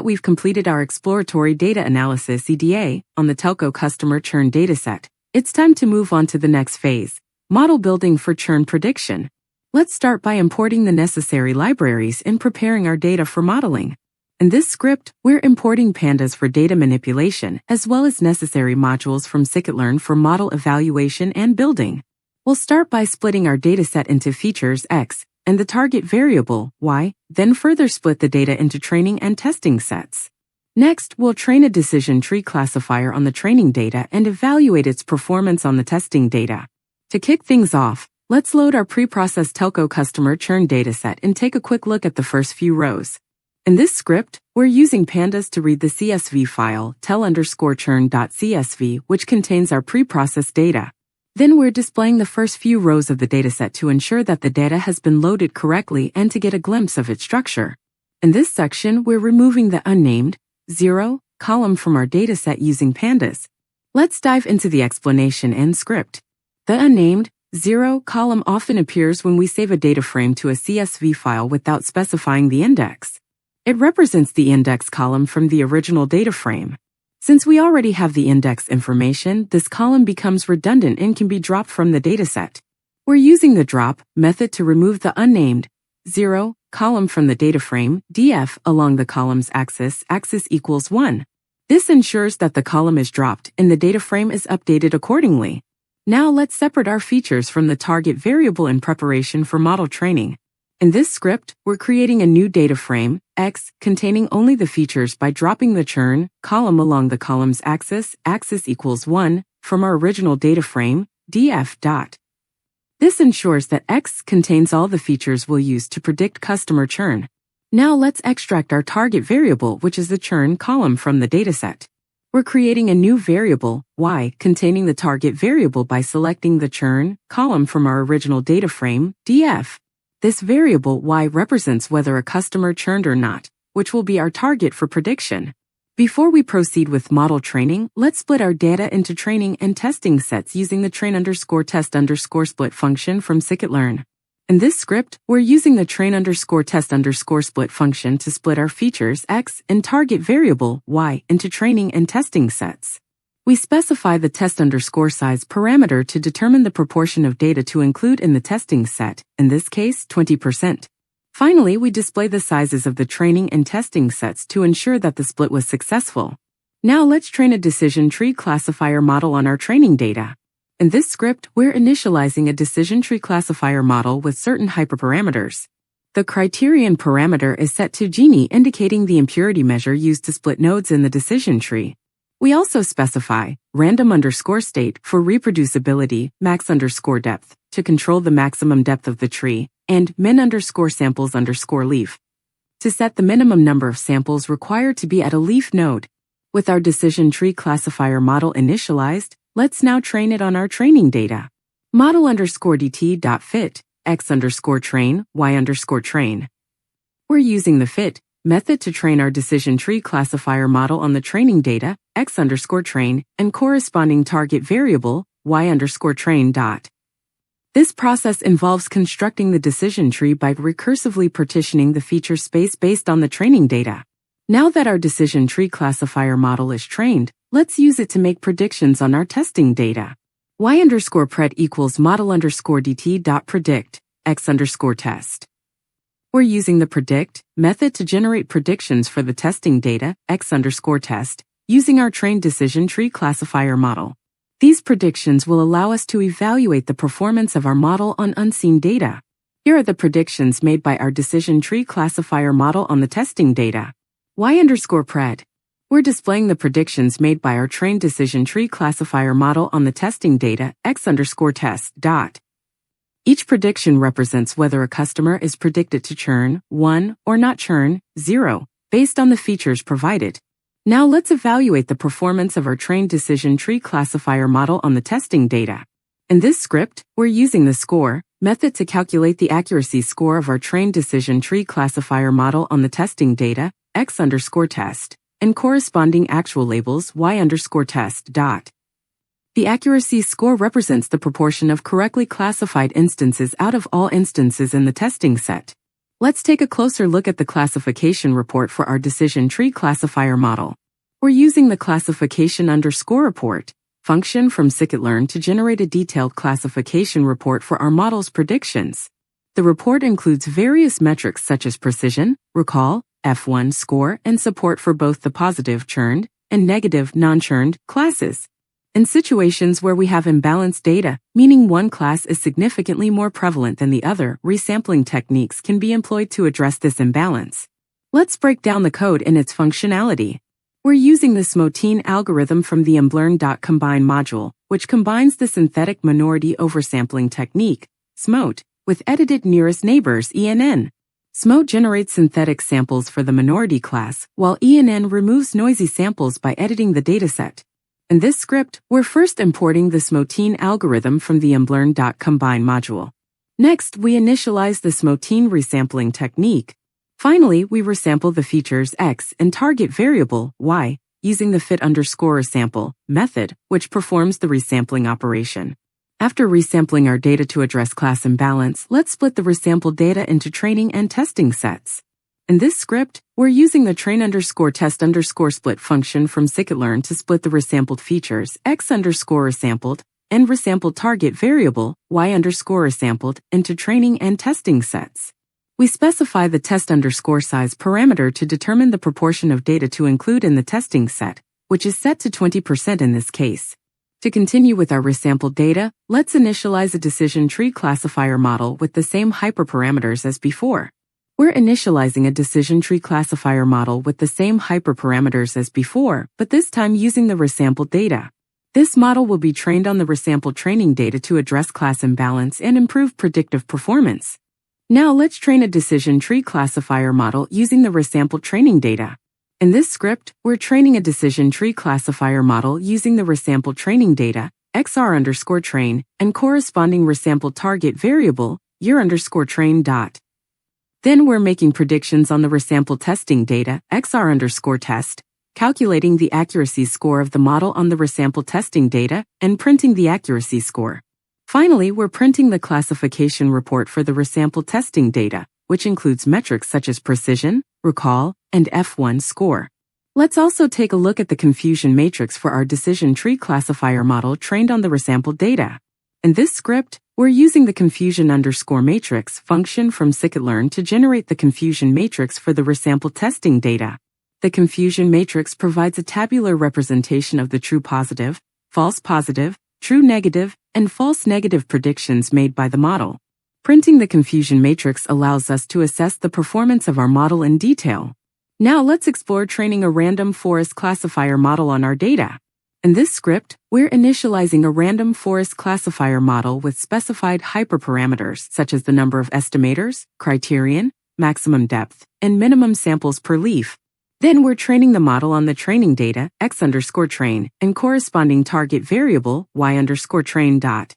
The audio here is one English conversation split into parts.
that we've completed our exploratory data analysis (EDA) on the telco customer churn dataset, it's time to move on to the next phase, model building for churn prediction. Let's start by importing the necessary libraries and preparing our data for modeling. In this script, we're importing pandas for data manipulation, as well as necessary modules from scikit-learn for model evaluation and building. We'll start by splitting our dataset into features X and the target variable Y, then further split the data into training and testing sets. Next, we'll train a decision tree classifier on the training data and evaluate its performance on the testing data. To kick things off, let's load our pre-processed telco customer churn dataset and take a quick look at the first few rows. In this script, we're using pandas to read the CSV file tel_churn.csv, which contains our pre-processed data. Then we're displaying the first few rows of the dataset to ensure that the data has been loaded correctly and to get a glimpse of its structure. In this section, we're removing the unnamed 0 column from our dataset using pandas. Let's dive into the explanation and script. The unnamed 0 column often appears when we save a data frame to a CSV file without specifying the index. It represents the index column from the original data frame. Since we already have the index information, this column becomes redundant and can be dropped from the dataset. We're using the drop method to remove the unnamed 0 column from the data frame df along the column's axis equals 1. This ensures that the column is dropped and the data frame is updated accordingly. Now let's separate our features from the target variable in preparation for model training. In this script, we're creating a new data frame, X, containing only the features by dropping the churn column along the column's axis equals 1, from our original data frame, df. This ensures that X contains all the features we'll use to predict customer churn. Now let's extract our target variable, which is the churn column, from the dataset. We're creating a new variable, Y, containing the target variable by selecting the churn column from our original data frame, df. This variable Y represents whether a customer churned or not, which will be our target for prediction. Before we proceed with model training, let's split our data into training and testing sets using the train_test_split function from scikit-learn. In this script, we're using the train_test_split function to split our features X and target variable Y into training and testing sets. We specify the test_size parameter to determine the proportion of data to include in the testing set, in this case 20%. Finally, we display the sizes of the training and testing sets to ensure that the split was successful. Now let's train a decision tree classifier model on our training data. In this script, we're initializing a decision tree classifier model with certain hyperparameters. The criterion parameter is set to Gini, indicating the impurity measure used to split nodes in the decision tree. We also specify random_state for reproducibility, max_depth to control the maximum depth of the tree, and min_samples_leaf to set the minimum number of samples required to be at a leaf node. With our decision tree classifier model initialized, let's now train it on our training data. Model_dt.fit, x_train, y_train. We're using the fit method to train our decision tree classifier model on the training data, x_train, and corresponding target variable, y_train. This process involves constructing the decision tree by recursively partitioning the feature space based on the training data. Now that our decision tree classifier model is trained, let's use it to make predictions on our testing data. y_pred equals model_dt.predict, x_test. We're using the predict method to generate predictions for the testing data, x_test, using our trained decision tree classifier model. These predictions will allow us to evaluate the performance of our model on unseen data. Here are the predictions made by our decision tree classifier model on the testing data. y_pred. We're displaying the predictions made by our trained decision tree classifier model on the testing data, x_test. Each prediction represents whether a customer is predicted to churn 1 or not churn 0, based on the features provided. Now let's evaluate the performance of our trained decision tree classifier model on the testing data. In this script, we're using the score method to calculate the accuracy score of our trained decision tree classifier model on the testing data, x_test, and corresponding actual labels, y_test. The accuracy score represents the proportion of correctly classified instances out of all instances in the testing set. Let's take a closer look at the classification report for our decision tree classifier model. We're using the classification underscore report function from scikit-learn to generate a detailed classification report for our model's predictions. The report includes various metrics such as precision, recall, F1 score, and support for both the positive churned and negative non-churned classes. In situations where we have imbalanced data, meaning one class is significantly more prevalent than the other, resampling techniques can be employed to address this imbalance. Let's break down the code and its functionality. We're using the SMOTEEN algorithm from the imbalance.combine module, which combines the synthetic minority oversampling technique, SMOT, with edited nearest neighbors, ENN. SMOT generates synthetic samples for the minority class, while ENN removes noisy samples by editing the dataset. In this script, we're first importing the SMOTEEN algorithm from the imbalance.combine module. Next, we initialize the SMOTEEN resampling technique. Finally, we resample the features X and target variable Y using the fit_resample method, which performs the resampling operation. After resampling our data to address class imbalance, let's split the resampled data into training and testing sets. In this script, we're using the train_test_split function from scikit-learn to split the resampled features X_resampled and resampled target variable Y_resampled into training and testing sets. We specify the test_size parameter to determine the proportion of data to include in the testing set, which is set to 20% in this case. To continue with our resampled data, let's initialize a decision tree classifier model with the same hyperparameters as before. We're initializing a decision tree classifier model with the same hyperparameters as before, but this time using the resampled data. This model will be trained on the resampled training data to address class imbalance and improve predictive performance. Now let's train a decision tree classifier model using the resampled training data. In this script, we're training a decision tree classifier model using the resampled training data, xr_train, and corresponding resampled target variable, year_train. Then we're making predictions on the resampled testing data, xr_test, calculating the accuracy score of the model on the resampled testing data, and printing the accuracy score. Finally, we're printing the classification report for the resampled testing data, which includes metrics such as precision, recall, and F1 score. Let's also take a look at the confusion matrix for our decision tree classifier model trained on the resampled data. In this script, we're using the confusion_matrix function from scikit-learn to generate the confusion matrix for the resampled testing data. The confusion matrix provides a tabular representation of the true positive, true negative, and false negative predictions made by the model. Printing the confusion matrix allows us to assess the performance of our model in detail. Now let's explore training a random forest classifier model on our data. In this script, we're initializing a random forest classifier model with specified hyperparameters such as the number of estimators, criterion, maximum depth, and minimum samples per leaf. Then we're training the model on the training data, x_train, and corresponding target variable, y_train.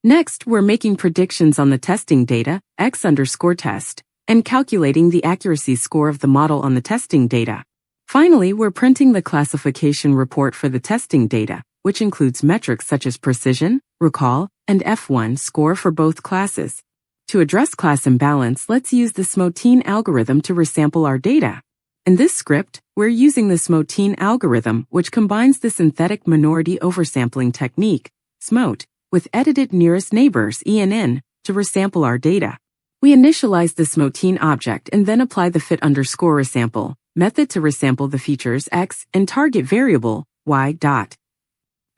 Next, we're making predictions on the testing data, x_test, and calculating the accuracy score of the model on the testing data. Finally, we're printing the classification report for the testing data, which includes metrics such as precision, recall, and F1 score for both classes. To address class imbalance, let's use the SMOTEEN algorithm to resample our data. In this script, we're using the SMOTEEN algorithm, which combines the synthetic minority oversampling technique, SMOT, with edited nearest neighbors, ENN, to resample our data. We initialize the SMOTEEN object and then apply the fit_resample method to resample the features X and target variable, Y.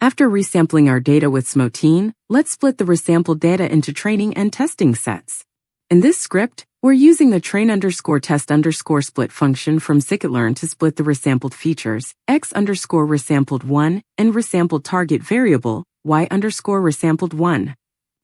After resampling our data with SMOTEEN, let's split the resampled data into training and testing sets. In this script, we're using the train_test_split function from scikit-learn to split the resampled features, X_resampled1, and resampled target variable, Y_resampled1,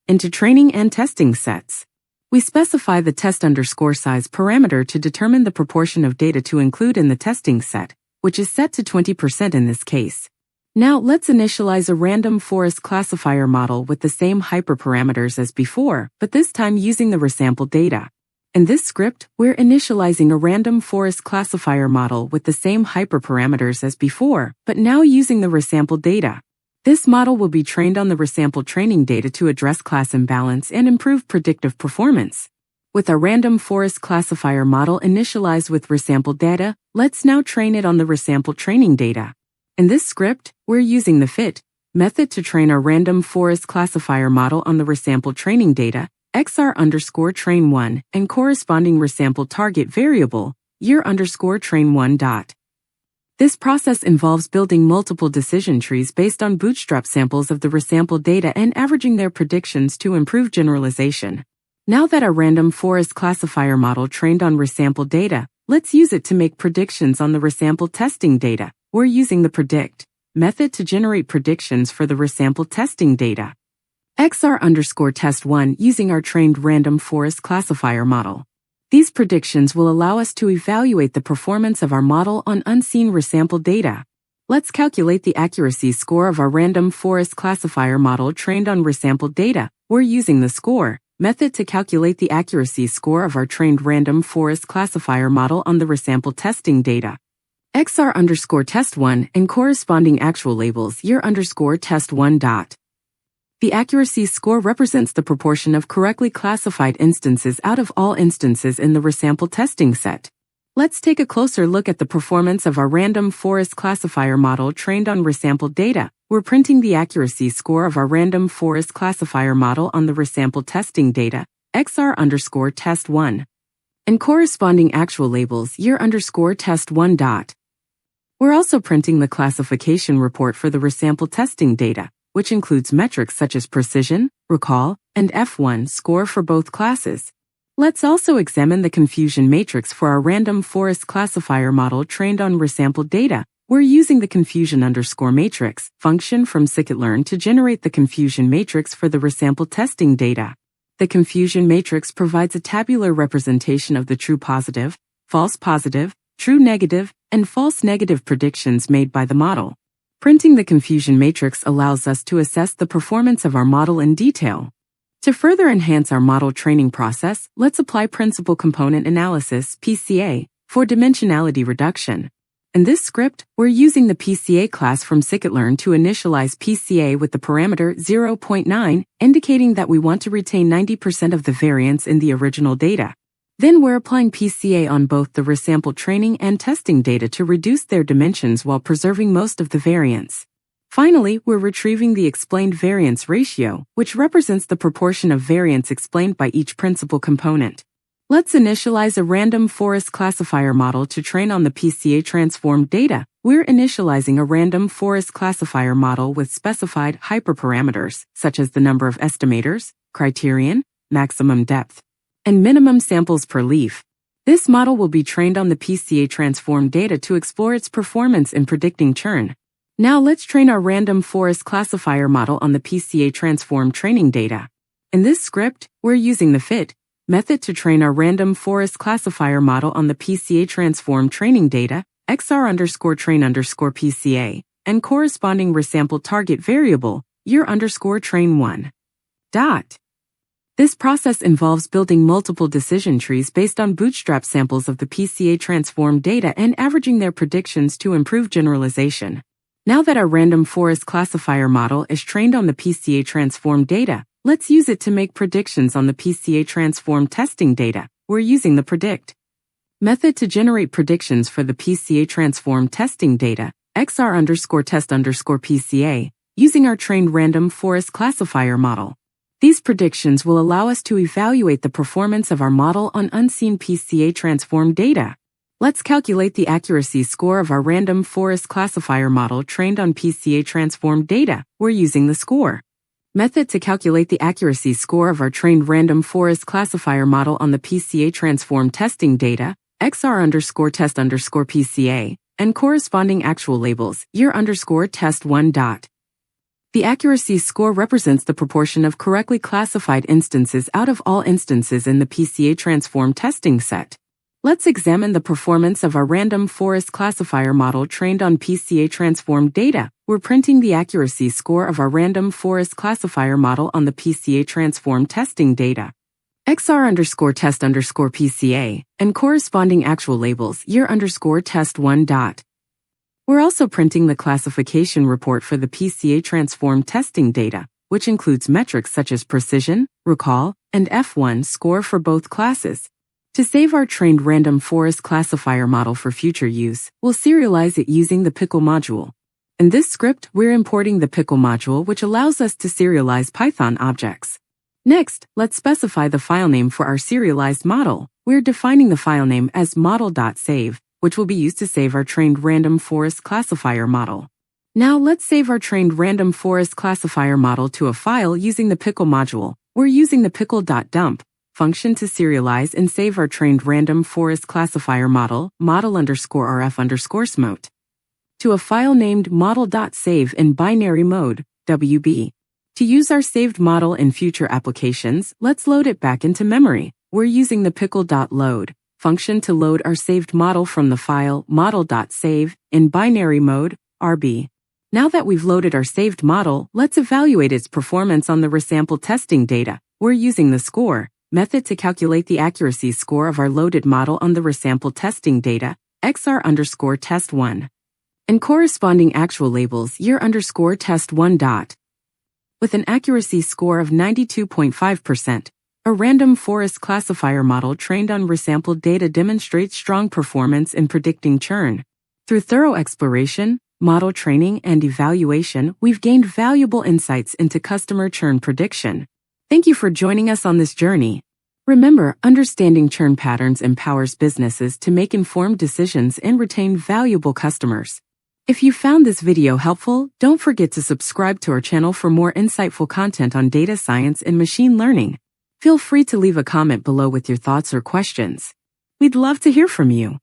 into training and testing sets. We specify the test_size parameter to determine the proportion of data to include in the testing set, which is set to 20% in this case. Now let's initialize a random forest classifier model with the same hyperparameters as before, but this time using the resampled data. In this script, we're initializing a random forest classifier model with the same hyperparameters as before, but now using the resampled data. This model will be trained on the resampled training data to address class imbalance and improve predictive performance. With our random forest classifier model initialized with resampled data, let's now train it on the resampled training data. In this script, we're using the fit method to train our random forest classifier model on the resampled training data, xr_train1, and corresponding resampled target variable, year_train1. This process involves building multiple decision trees based on bootstrap samples of the resampled data and averaging their predictions to improve generalization. Now that our random forest classifier model trained on resampled data, let's use it to make predictions on the resampled testing data. We're using the predict method to generate predictions for the resampled testing data. xr_test1 using our trained random forest classifier model. These predictions will allow us to evaluate the performance of our model on unseen resampled data. Let's calculate the accuracy score of our random forest classifier model trained on resampled data. We're using the score method to calculate the accuracy score of our trained random forest classifier model on the resampled testing data. xr_test1 and corresponding actual labels year_test1. The accuracy score represents the proportion of correctly classified instances out of all instances in the resampled testing set. Let's take a closer look at the performance of our random forest classifier model trained on resampled data. We're printing the accuracy score of our random forest classifier model on the resampled testing data, xr_test1, and corresponding actual labels year_test1. We're also printing the classification report for the resampled testing data, which includes metrics such as precision, recall, and F1 score for both classes. Let's also examine the confusion matrix for our random forest classifier model trained on resampled data. We're using the confusion_matrix function from scikit-learn to generate the confusion matrix for the resampled testing data. The confusion matrix provides a tabular representation of the true positive, true negative, and false negative predictions made by the model. Printing the confusion matrix allows us to assess the performance of our model in detail. To further enhance our model training process, let's apply principal component analysis (PCA) for dimensionality reduction. In this script, we're using the PCA class from scikit-learn to initialize PCA with the parameter 0.9, indicating that we want to retain 90% of the variance in the original data. Then we're applying PCA on both the resampled training and testing data to reduce their dimensions while preserving most of the variance. Finally, we're retrieving the explained variance ratio, which represents the proportion of variance explained by each principal component. Let's initialize a random forest classifier model to train on the PCA transformed data. We're initializing a random forest classifier model with specified hyperparameters, such as the number of estimators, criterion, maximum depth, and minimum samples per leaf. This model will be trained on the PCA transformed data to explore its performance in predicting churn. Now let's train our random forest classifier model on the PCA transformed training data. In this script, we're using the fit method to train our random forest classifier model on the PCA transformed training data, xr_train_PCA, and corresponding resampled target variable, year_train1. This process involves building multiple decision trees based on bootstrap samples of the PCA transformed data and averaging their predictions to improve generalization. Now that our random forest classifier model is trained on the PCA transformed data, let's use it to make predictions on the PCA transformed testing data. We're using the predict method to generate predictions for the PCA transformed testing data, xr_test_PCA, using our trained random forest classifier model. These predictions will allow us to evaluate the performance of our model on unseen PCA transformed data. Let's calculate the accuracy score of our random forest classifier model trained on PCA transformed data. We're using the score method to calculate the accuracy score of our trained random forest classifier model on the PCA transformed testing data, xr_test_PCA, and corresponding actual labels, year_test1. The accuracy score represents the proportion of correctly classified instances out of all instances in the PCA transformed testing set. Let's examine the performance of our random forest classifier model trained on PCA transformed data. We're printing the accuracy score of our random forest classifier model on the PCA transformed testing data, xr_test_PCA, and corresponding actual labels, year_test1. We're also printing the classification report for the PCA transformed testing data, which includes metrics such as precision, recall, and F1 score for both classes. To save our trained random forest classifier model for future use, we'll serialize it using the pickle module. In this script, we're importing the pickle module, which allows us to serialize Python objects. Next, let's specify the file name for our serialized model. We're defining the file name as model.save, which will be used to save our trained random forest classifier model. Now let's save our trained random forest classifier model to a file using the pickle module. We're using the pickle.dump function to serialize and save our trained random forest classifier model, model_rf_smote, to a file named model.save in binary mode, WB. To use our saved model in future applications, let's load it back into memory. We're using the pickle.load function to load our saved model from the file model.save in binary mode, RB. Now that we've loaded our saved model, let's evaluate its performance on the resample testing data. We're using the score method to calculate the accuracy score of our loaded model on the resample testing data, xr_test1, and corresponding actual labels year_test1. With an accuracy score of 92.5%, a random forest classifier model trained on resampled data demonstrates strong performance in predicting churn. Through thorough exploration, model training, and evaluation, we've gained valuable insights into customer churn prediction. Thank you for joining us on this journey. Remember, understanding churn patterns empowers businesses to make informed decisions and retain valuable customers. If you found this video helpful, don't forget to subscribe to our channel for more insightful content on data science and machine learning. Feel free to leave a comment below with your thoughts or questions. We'd love to hear from you.